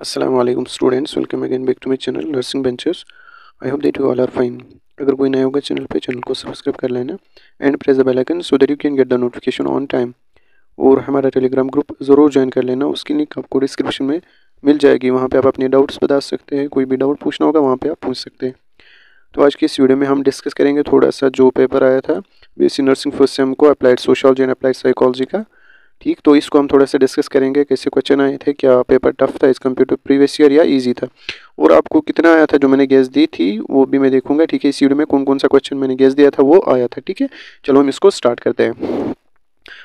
Assalamu alaikum students, welcome again back to my channel Nursing Benches. I hope that you all are fine. अगर कोई नया होगा channel पे, channel को subscribe कर लेना and press the bell icon so that you can get the notification on time. और हमारा टेलीग्राम ग्रुप ज़रूर ज्वाइन कर लेना, उसकी लिंक आपको डिस्क्रिप्शन में मिल जाएगी। वहाँ पे आप अपने डाउट्स बता सकते हैं, कोई भी डाउट पूछना होगा वहाँ पे आप पूछ सकते हैं। तो आज की इस वीडियो में हम डिस्कस करेंगे थोड़ा सा जो पेपर आया था बीएससी नर्सिंग फर्स्ट सेम को, applied sociology and applied psychology का। ठीक, तो इसको हम थोड़ा सा डिस्कस करेंगे, कैसे क्वेश्चन आए थे, क्या पेपर टफ था as compare to previous year या इजी था, और आपको कितना आया था जो मैंने गेस दी थी वो भी मैं देखूंगा। ठीक है, इस वीडियो में कौन कौन सा क्वेश्चन मैंने गेस दिया था वो आया था। ठीक है, चलो हम इसको स्टार्ट करते हैं।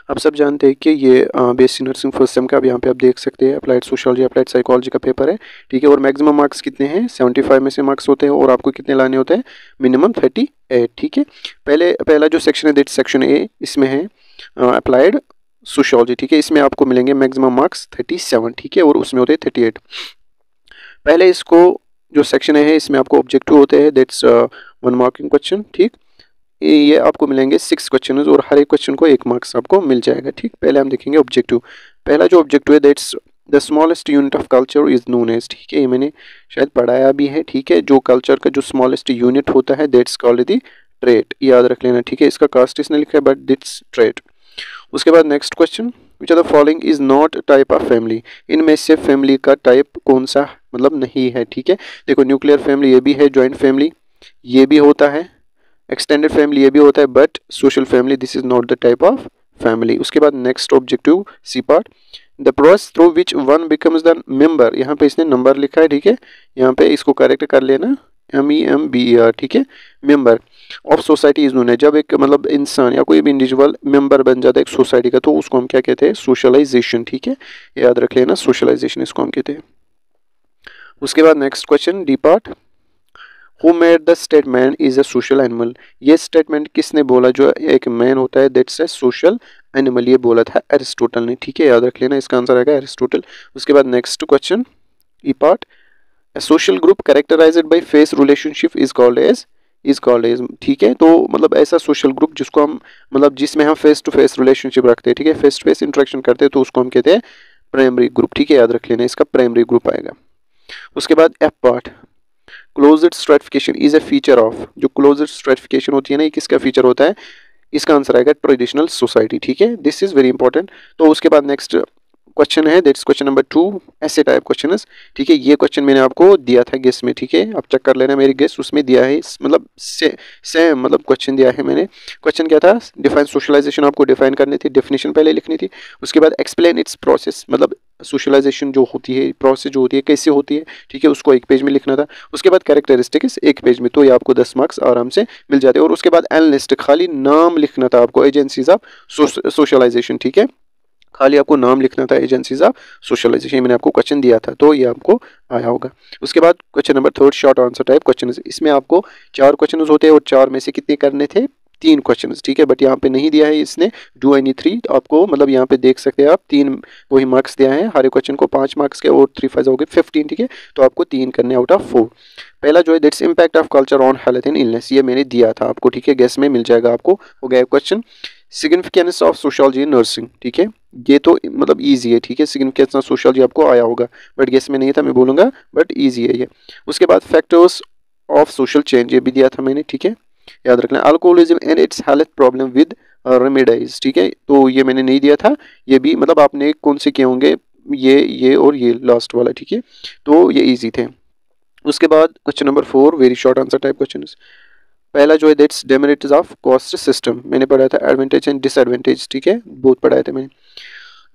आप सब जानते हैं कि ये बीएससी नर्सिंग फर्स्ट सेम का, अब यहाँ पे आप देख सकते हैं अप्लाइड सोशियोलॉजी अप्लाइड साइकोलॉजी का पेपर है। ठीक है, और मैक्सिमम मार्क्स कितने हैं, 75 में से मार्क्स होते हैं, और आपको कितने लाने होते हैं, मिनिमम 38। ठीक है, पहला जो सेक्शन है दैट सेक्शन ए, इसमें है अप्लाइड सोशियोलॉजी। ठीक है, इसमें आपको मिलेंगे मैक्सिमम मार्क्स 37। ठीक है, और उसमें होते हैं 38। पहले इसको जो सेक्शन है इसमें आपको ऑब्जेक्टिव होते हैं, दैट्स 1 मार्किंग क्वेश्चन। ठीक, ये आपको मिलेंगे 6 क्वेश्चन और हर एक क्वेश्चन को 1 मार्क्स आपको मिल जाएगा। ठीक, पहले हम देखेंगे ऑब्जेक्टिव। पहला जो ऑब्जेक्टिव है that's the smallest unit of culture is known as. ठीक है, ये मैंने शायद पढ़ाया भी है। ठीक है, जो कल्चर का जो स्मॉलेस्ट यूनिट होता है दैट्स कॉल्ड द ट्रेट, याद रख लेना। ठीक है, इसका कास्ट इसने लिखा है बट दिट्स ट्रेट। उसके बाद next question, which are the following is not type of family. इनमें से फैमिली का टाइप कौन सा मतलब नहीं है। ठीक है, देखो न्यूक्लियर फैमिली ये भी है, ज्वाइंट फैमिली ये भी होता है, एक्सटेंडेड फैमिली ये भी होता है, but social family this is not the type of family. उसके बाद next objective C part, the process through which one becomes the member. यहाँ पे इसने नंबर लिखा है। ठीक है, यहाँ पे इसको करेक्ट कर लेना, MEMBER। ठीक है, member of society is known है, जब एक मतलब इंसान या कोई भी इंडिविजुअल मेंबर बन जाता है एक सोसाइटी का तो उसको हम क्या कहते हैं, सोशलाइजेशन। ठीक है, याद रख लेना, सोशलाइजेशन इसको हम कहते हैं। उसके बाद next question D part, who made the statement is a social animal. ये स्टेटमेंट किसने बोला, जो एक मैन होता है दैट्स अ सोशल एनिमल, ये बोला था एरिस्टोटल ने। ठीक है, याद रख लेना, इसका आंसर आएगा एरिस्टोटल। उसके बाद next question E part, a social group characterized by face relationship is called as। ठीक है, तो मतलब ऐसा सोशल ग्रुप जिसको हम मतलब जिसमें हम फेस टू फेस रिलेशनशिप रखते हैं, ठीक है, फेस टू फेस इंटरेक्शन करते हैं, तो उसको हम कहते हैं प्राइमरी ग्रुप। ठीक है, याद रख लेना, इसका प्राइमरी ग्रुप आएगा। उसके बाद F part, closed stratification is a feature of. जो क्लोज्ड स्ट्रैटिफिकेशन होती है ना, ये किसका फीचर होता है, इसका आंसर आएगा ट्रेडिशनल सोसाइटी। ठीक है, दिस इज वेरी इंपॉर्टेंट। तो उसके बाद नेक्स्ट क्वेश्चन है दैट्स क्वेश्चन नंबर 2, ऐसे टाइप क्वेश्चन। ठीक है, ये क्वेश्चन मैंने आपको दिया था गेस में। ठीक है, आप चेक कर लेना, मेरी गेस उसमें दिया है, मतलब सेम मतलब क्वेश्चन दिया है मैंने। क्वेश्चन क्या था, डिफाइन सोशलाइजेशन, आपको डिफाइन करनी थी, डेफिनेशन पहले लिखनी थी। उसके बाद एक्सप्लेन इट्स प्रोसेस, मतलब सोशलाइजेशन जो होती है, प्रोसेस जो होती है कैसे होती है। ठीक है, उसको एक पेज में लिखना था। उसके बाद कैरेक्टरिस्टिक्स एक पेज में, तो ये आपको 10 मार्क्स आराम से मिल जाते हैं। और उसके बाद एनालिस्ट, खाली नाम लिखना था आपको, एजेंसीज ऑफ सोशलाइजेशन। ठीक है, खाली आपको नाम लिखना था, एजेंसीज ऑफ सोशलाइजेशन। मैंने आपको क्वेश्चन दिया था तो ये आपको आया होगा। उसके बाद question number 3 short answer type question, इसमें आपको 4 क्वेश्चन होते हैं और 4 में से कितने करने थे, 3 क्वेश्चन। ठीक है, बट यहाँ पे नहीं दिया है इसने डू एनी 3, तो आपको मतलब यहाँ पे देख सकते हैं आप 3 वही मार्क्स दिया है, हर एक क्वेश्चन को 5 मार्क्स के, और 3 5 हो गए 15। ठीक है, तो आपको 3 करने आउट ऑफ 4। पहला जो है that's impact of culture on health and illness, ये मैंने दिया था आपको। ठीक है, गेस में मिल जाएगा आपको, हो गया question. Significance of sociology in nursing, ठीक है, ये तो मतलब इजी है। ठीक है, सिग्निफिकेंस ऑफ सोशियोलॉजी आपको आया होगा, बट गेस में नहीं था, मैं बोलूँगा, बट इजी है ये। उसके बाद फैक्टर्स ऑफ सोशल चेंज, ये भी दिया था मैंने। ठीक है, याद रखना, alcoholism and its health problem with remedies. ठीक है, तो ये मैंने नहीं दिया था, ये भी मतलब आपने कौन से किए होंगे, ये और ये लास्ट वाला। ठीक है, तो ये ईजी थे। उसके बाद question number 4 very short answer type question. पहला जो है दैट्स डेमेरिट्स ऑफ कॉस्ट सिस्टम, मैंने पढ़ा था एडवांटेज एंड डिसएडवांटेज। ठीक है, बहुत पढ़ाए थे मैंने।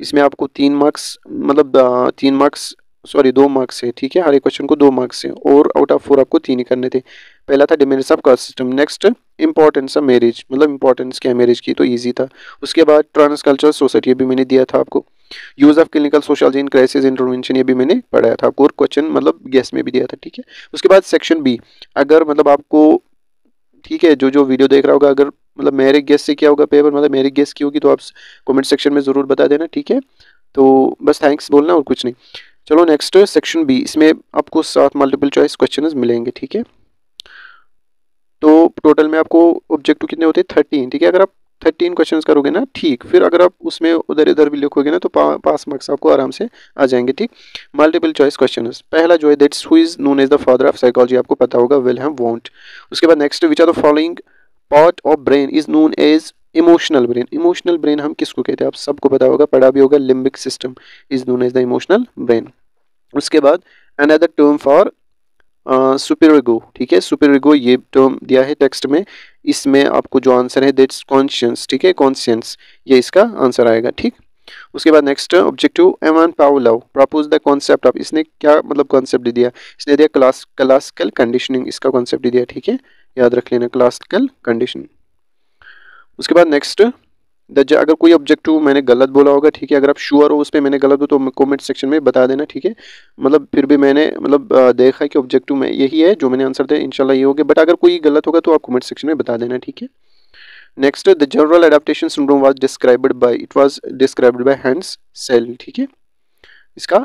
इसमें आपको 3 मार्क्स मतलब 3 मार्क्स सॉरी 2 मार्क्स है। ठीक है, हर एक क्वेश्चन को 2 मार्क्स है, और आउट ऑफ 4 आपको 3 ही करने थे। पहला था demerits of caste system. Next importance of marriage, मतलब इंपॉर्टेंस क्या है मैरिज की, तो ईजी था। उसके बाद ट्रांस कल्चरल सोसाइटी, ये भी मैंने दिया था आपको। Use of clinical sociology in crisis intervention, ये भी मैंने पढ़ाया था आपको, और क्वेश्चन मतलब गेस में भी दिया था। ठीक है, उसके बाद सेक्शन बी, अगर मतलब आपको ठीक है जो वीडियो देख रहा होगा, अगर मतलब मेरे गेस से क्या होगा पेपर, मतलब मेरी गेस की होगी, तो आप कमेंट सेक्शन में ज़रूर बता देना। ठीक है, तो बस थैंक्स बोलना और कुछ नहीं। चलो नेक्स्ट सेक्शन बी, इसमें आपको 7 मल्टीपल चॉइस क्वेश्चंस मिलेंगे। ठीक है, तो टोटल में आपको ऑब्जेक्टिव कितने होते हैं, 13। ठीक है, अगर आप 13 क्वेश्चंस करोगे ना, ठीक, फिर अगर आप उसमें उधर इधर भी लिखोगे ना तो पास मार्क्स आपको आराम से आ जाएंगे, ठीक। मल्टीपल चॉइस क्वेश्चन, पहला जो है that's who is known as the father of psychology, आपको पता होगा, विलहेम वॉन्ट। उसके बाद next, which are the following part of brain is known as emotional brain. Emotional brain हम किसको कहते हैं, आप सबको पता होगा, पढ़ा भी होगा, limbic system is known as the emotional brain. उसके बाद another term for superior ego, ठीक है, सुपीरियर ईगो ये टर्म दिया है टेक्स्ट में, इसमें आपको जो आंसर है दैट्स कॉन्शियस, ठीक है, कॉन्शियस, ये इसका आंसर आएगा, ठीक। उसके बाद नेक्स्ट ऑब्जेक्टिव, एमन Pavlov propose the concept of, इसने क्या मतलब कॉन्सेप्ट दिया, इसने दिया क्लासिकल कंडीशनिंग, इसका कॉन्सेप्ट दिया, ठीक है, याद रख लेना, क्लासिकल कंडीशनिंग। उसके बाद नेक्स्ट, अगर कोई ऑब्जेक्टिव मैंने गलत बोला होगा, ठीक है, अगर आप श्योर हो उस पर मैंने गलत हो तो कमेंट सेक्शन में बता देना, ठीक है, मतलब फिर भी मैंने मतलब देखा है कि ऑब्जेक्टिव में यही है जो मैंने आंसर दिया, इंशाल्लाह ये हो गया, बट अगर कोई गलत होगा तो आप कमेंट सेक्शन में बता देना, ठीक है। Next, the general adaptation syndrome was described by Hans Selye, ठीक है, इसका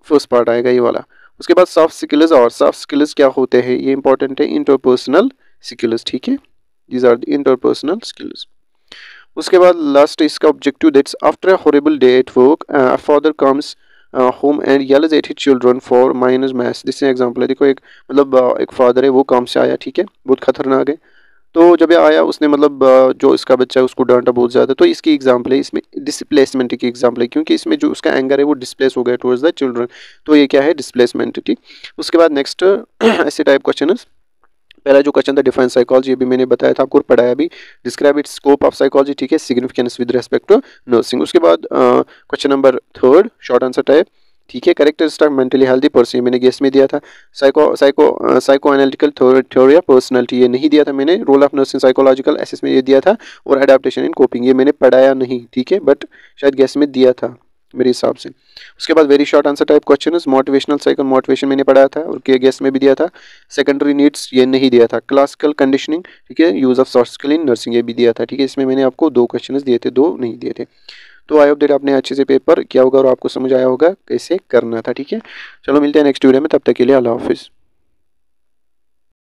फर्स्ट पार्ट आएगा ये वाला। उसके बाद सॉफ्ट स्किल्स, और सॉफ्ट स्किल्स क्या होते हैं, ये इंपॉर्टेंट है, इंटरपर्सनल स्किल्स, ठीक है, these are the interpersonal skills. उसके बाद लास्ट इसका objective, that's after a horrible day at work a father comes home and yells at his children for minus maths. This example है, देखो एक मतलब एक फादर है, वो काम से आया, ठीक है, बहुत खतरनाक है, तो जब ये आया उसने मतलब जो इसका बच्चा है उसको डांटा बहुत ज़्यादा, तो इसकी एग्जांपल है, इसमें डिस्प्लेसमेंट की एग्जांपल है, क्योंकि इसमें जो उसका एंगर है वो डिस्प्लेस हो गया टुवर्ड्स द चिल्ड्रन, तो ये क्या है, डिस्प्लेसमेंट, ठीक। उसके बाद नेक्स्ट ऐसे टाइप क्वेश्चन, पहला जो क्वेश्चन था डिफाइन साइकोलॉजी, ये भी मैंने बताया था आपको, पढ़ाया भी, describe its scope of psychology, ठीक है, significance with respect to nursing. उसके बाद question number 3 short answer type, ठीक है, कैरेक्टरिस्टिक मेंटली हेल्दी पर्सन, मैंने गेस में दिया था, psycho analytical theory of personality ये नहीं दिया था मैंने, role of nursing psychological assess में ये दिया था, और अडेप्टेशन इन कोपिंग ये मैंने पढ़ाया नहीं, ठीक है, बट शायद गेस में दिया था मेरे हिसाब से। उसके बाद very short answer type question, motivational cycle motivation मैंने पढ़ाया था और गेस में भी दिया था, सेकेंडरी नीड्स ये नहीं दिया था, क्लासिकल कंडीशनिंग, ठीक है, use of soft skill in nursing ये भी दिया था, ठीक है, इसमें मैंने आपको 2 क्वेश्चन दिए थे, 2 नहीं दिए थे। तो आई होप दैट आपने अच्छे से पेपर किया होगा और आपको समझ आया होगा कैसे करना था, ठीक है। चलो मिलते हैं नेक्स्ट वीडियो में, तब तक के लिए अल्लाह हाफिज़।